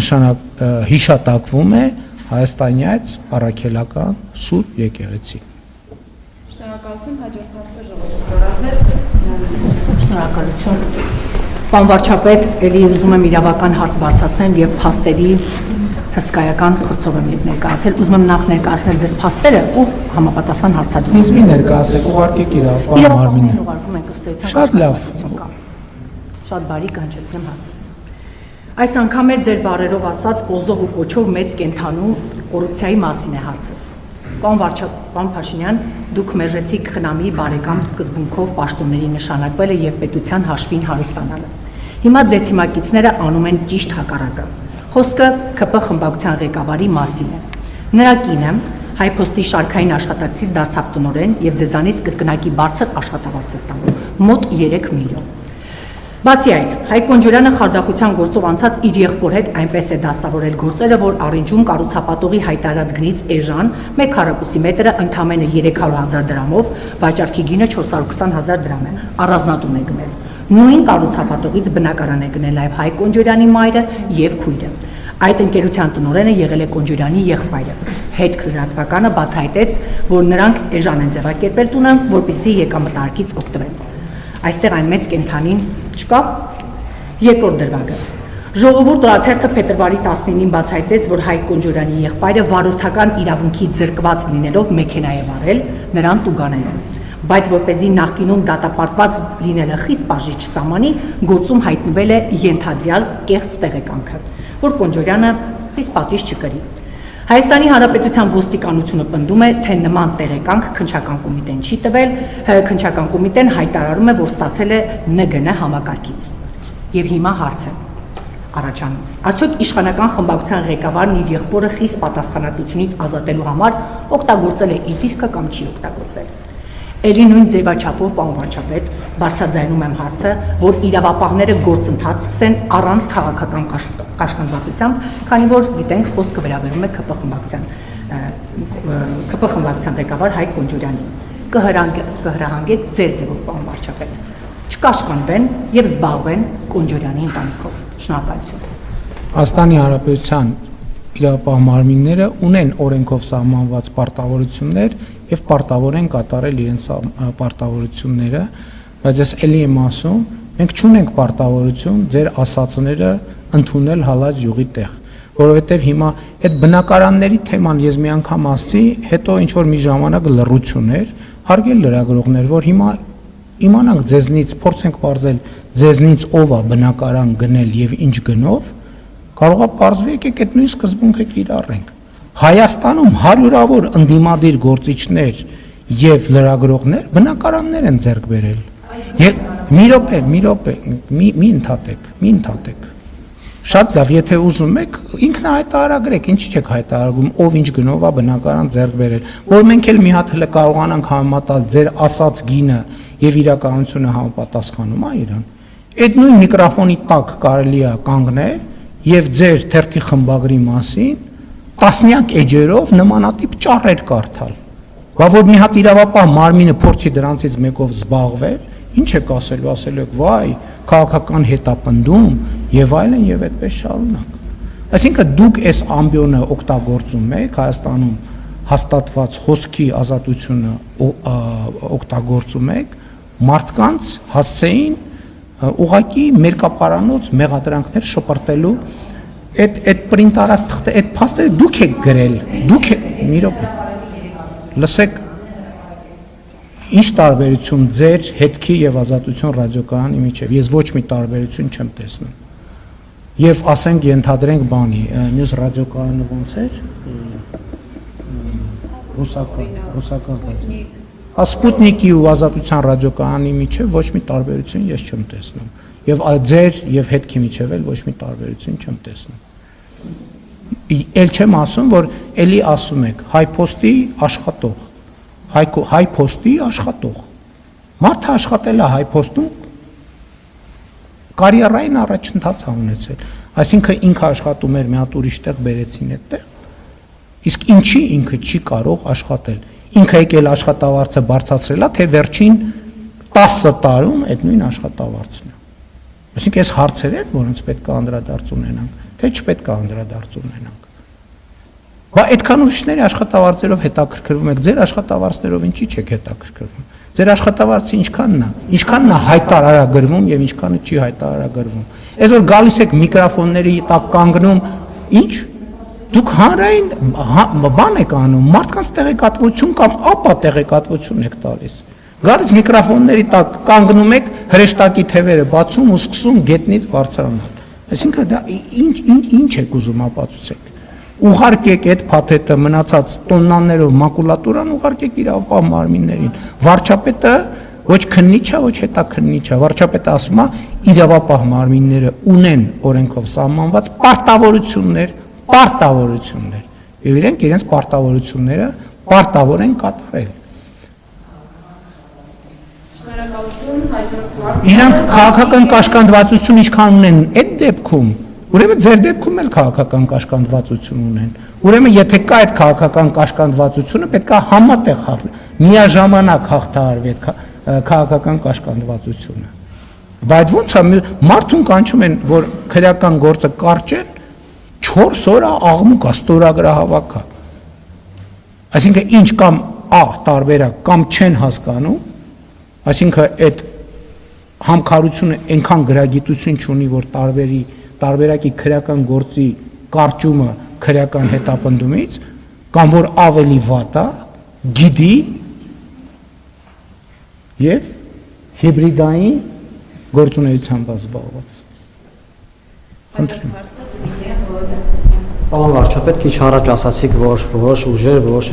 հիշատակվում է Հայաստանյաց առաքելական Սուրբ եկեղեցի։ Շնորհակալություն, հաջորդ հարցը ժողովրդավարներ։ Շնորհակալություն։ Պարոն վարչապետ, ելի ուզում եմ իրավական հարց բարձրացնել եւ փաստերի հսկայական խրձով եմ ներկայացել։ Ուզում եմ նախ ներկայացնել ձեզ փաստերը ու համապատասխան հարցադրում։ Ինձ մի ներկայացրեք, ուղարկեք իրավապահ մարմինը։ Ուղարկում ենք ըստ էության։ Շատ լավ։ Շատ բարի կանչեցնեմ հարցս։ Այս անգամ էլ ձեր բարերով ասած պոզով ու կոչով մեծ կենթանու կոռուպցիայի մասին է հարցս։ Պարոն Փաշինյան, դուք մերժեցիք խնամի բարեկամ սկզբունքով պաշտոնների նշանակվելը եւ պետության հաշվին հարստանալը։ Հիմա ձեր թիմակիցները անում են ճիշտ հակառակը։ Խոսքը ԿՊ խմբակցության ղեկավարի մասին է։ Նրա կինը Հայփոստի շարքային աշխատակցից դարձավ տնօրեն եւ ձեզանից կրկնակի բարձր աշխատավարձ է ստանում՝ մոտ 3 միլիոն։ Բացի այդ, Հայկ Կոնջորյանը խարդախության գործով անցած իր եղբոր հետ այնպես է դասավորել գործերը, որ առինջում կառուցապատողի հայտարարած գնից էժան 1 քառակուսի մետրը ընդամենը 300,000 դրամով, վաճառքի գինը 420,000 դրամ է, առանձնատուն է գնել։ Նույն կառուցապատողից բնակարան է գնել նաև Հայկ Կոնջորյանի մայրը եւ քույրը։ Այդ ընկերության տնօրենը եղել է Կոնջորյանի եղբայրը։ Հետքրատվականը բացահայտեց, որ նրանք էժան են ձևակերպել տունը, որպեսզի եկամտարկից օգտվեն։ Այստեղ այն մեծ կենթանին չկա։ Երկրորդ դրվագը։ Ժողովուրդ օրաթերթը փետրվարի 19-ին բացահայտեց, որ Հայկ Կոնջորյանի եղբայրը վարորդական իրավունքի զրկված լինելով մեքենա է վարել նրան տուգանել են։ Բայց որպեսզի նախկինում դատապարտված լինելը խիստ բաժի չծամանի, գործում հայտնվել է ենթադրյալ կեղծ տեղեկանքը, որ Կոնջորյանը խիստ պատիժ չկրի։ Հայաստանի Հանրապետության ոստիկանությունը պնդում է, թե նման տեղեկանք քննչական կոմիտեն չի տվել, քննչական կոմիտեն հայտարարում է, որ ստացել է ՆԳՆ համակարգից։ Եվ հիմա հարց է առաջանում. Արդյոք իշխանական խմբակցության ղեկավարն իր եղբորը խիստ պատասխանատվությունից ազատելու համար օգտագործել է իր դիրքը կամ չի օգտագործել։ Էլի նույն ձևաչափով, պարոն վարչապետ, բարձրաձայնում եմ հարցը, որ իրավապահները գործընթաց սկսեն առանց քաղաքական կաշկանդվածությամբ, քանի որ գիտենք խոսքը վերաբերում է ԿՊ խմբակցության ղեկավար Հայկ Կոնջորյանին։ Կհրահանգեք ձեր ձևով, պարոն վարչապետ, չկաշկանդվեն եւ զբաղվեն Կոնջորյանի ընտանիքով։ Շնորհակալություն։ Հայաստանի Հանրապետության իրավապահ մարմինները ունեն օրենքով սահմանված պարտավորություններ եւ պարտավոր են կատարել իրենց պարտավորությունները, բայց ես ելի եմ ասում, մենք չունենք պարտավորություն ձեր ասածները ընդունել հալած յուղի տեղ, որովհետեւ հիմա այդ բնակարանների թեման ես մի անգամ ասացի, հետո ինչ որ մի ժամանակ լռություն էր, հարգել լրագրողներ, որ հիմա իմանանք ձեզնից, փորձենք բարձել ձեզնից ով է բնակարան գնել եւ ինչ գնով, կարող է պարզվի եկեք այդ նույն սկզբունքը կիրառենք։ Հայաստանում հարյուրավոր ընդդիմադիր գործիչներ եւ լրագրողներ բնակարաններ են ձեռք բերել։ Մի րոպե, մի ընդհատեք։ Շատ լավ, եթե ուզում եք, ինքնահայտարարագրեք, ինչի չեք հայտարարում, ով ինչ գնով է բնակարան ձեռք բերել, որ մենք էլ մի հատ հələ կարողանանք համեմատալ ձեր ասած գինը եւ իրականությունը համապատասխանում է իրան։ Այդ նույն միկրոֆոնի տակ կարելի է կանգնել եւ ձեր թերթի խմբագրի մասին տասնյակ էջերով նմանատիպ ճառեր կարդալ։ Բա որ մի հատ իրավապահ մարմինը փորձի դրանցից մեկով զբաղվել, ինչ եք ասելու, ասելու եք վայ, քաղաքական հետապնդում եւ այլն եւ այդպես շարունակ։ Այսինքն դուք այս ամբիոնը օգտագործում եք Հայաստանում հաստատված խոսքի ազատությունը օգտագործում եք մարդկանց հասցեին ուղակի մերկապարանոց մեղադրանքներ շպրտելու այդ պրինտ արած թղթե այդ փաստերը դուք եք գրել, դուք եք մի րոպե լսեք ինչ տարբերություն ձեր հետքի եւ ազատություն ռադիոկայանի միջեւ ես ոչ մի տարբերություն չեմ տեսնում եւ ասենք ենթադրենք բանի մյուս ռադիոկայանը ոնց էր ռուսական Սպուտնիկի ու ազատության ռադիոկայանի միջև ոչ մի տարբերություն ես չեմ տեսնում եւ ձեր եւ հետքի միջև էլ ոչ մի տարբերություն չեմ տեսնում Էլ չեմ ասում որ էլի ասում եք հայփոստի աշխատող հայփոստի աշխատող մարդը աշխատել է հայփոստում կարիերային առաջընթաց ա ունեցել այսինքն ինքը աշխատում էր մի հատ ուրիշ տեղ բերեցին այդտեղ իսկ ինչի ինքը չի կարող աշխատել Ինքը եկել աշխատավարձը բարձրացրել է, թե վերջին 10 տարում այդ նույն աշխատավարձն է։ Այսինքն այս հարցեր են, որոնց պետք է անդրադարձ ունենանք, թե չպետք է անդրադարձ ունենանք։ Բա այդքան ուրիշների աշխատավարձերով հետաքրքրվում եք, ձեր աշխատավարձերով ինչի՞ չեք հետաքրքրվում։ Ձեր աշխատավարձը ինչքանն է հայտարարագրվում եւ ինչքանը չի հայտարարագրվում։ Այսօր գալիս եք միկրոֆոնների տակ կանգնում, ինչ դուք հանրային բան եք անում, մարդկանց տեղեկատվություն կամ ապա տեղեկատվություն եք տալիս։ Գալիս միկրոֆոնների տակ կանգնում եք, հրեշտակի թևերը բացում ու սկսում գետնից բարձրանալ։ Այսինքն դա ինչ եք ուզում ապացուցեք։ Ուղարկեք այդ փաթեթը մնացած տոննաներով մակուլատուրան ուղարկեք իրավապահ մարմիններին։ Վարչապետը ոչ քննիչ է, ոչ հետաքննիչ է։ Վարչապետը ասում է իրավապահ մարմինները ունեն օրենքով սահմանված պարտավորություններ, եւ իրենք իրենց պարտավորությունները պարտավոր են կատարել։ Շնորհակալություն, հաջորդ հարց։ Իրանք քաղաքական կաշկանդվածություն ինչքան ունեն այդ դեպքում, ուրեմն ձեր դեպքում էլ քաղաքական կաշկանդվածություն ունեն։ Ուրեմն եթե կա այդ քաղաքական կաշկանդվածությունը, պետք է համատեղ միաժամանակ հաղթահարվի այդ քաղաքական կաշկանդվածությունը։ Բայց ո՞նց է մարդուն կանչում են, որ քրեական գործը կարճեն, 4 օր աղմուկ է, ստորագրահավաք է։ Այսինքն ինչ կամ տարբերակ կամ չեն հասկանում, այսինքն այդ համքարությունը այնքան գրագիտություն չունի, որ տարբերակի քրեական գործի կարճումը քրեական հետապնդումից, կամ որ ավելի վատ է, գիտի եւ հիբրիդային գործունեությամբ զբաղված։ Խնդրեմ։ Պարոն վարչապետ, քիչ առաջ ասացիք, որ որոշ ուժեր, որոշ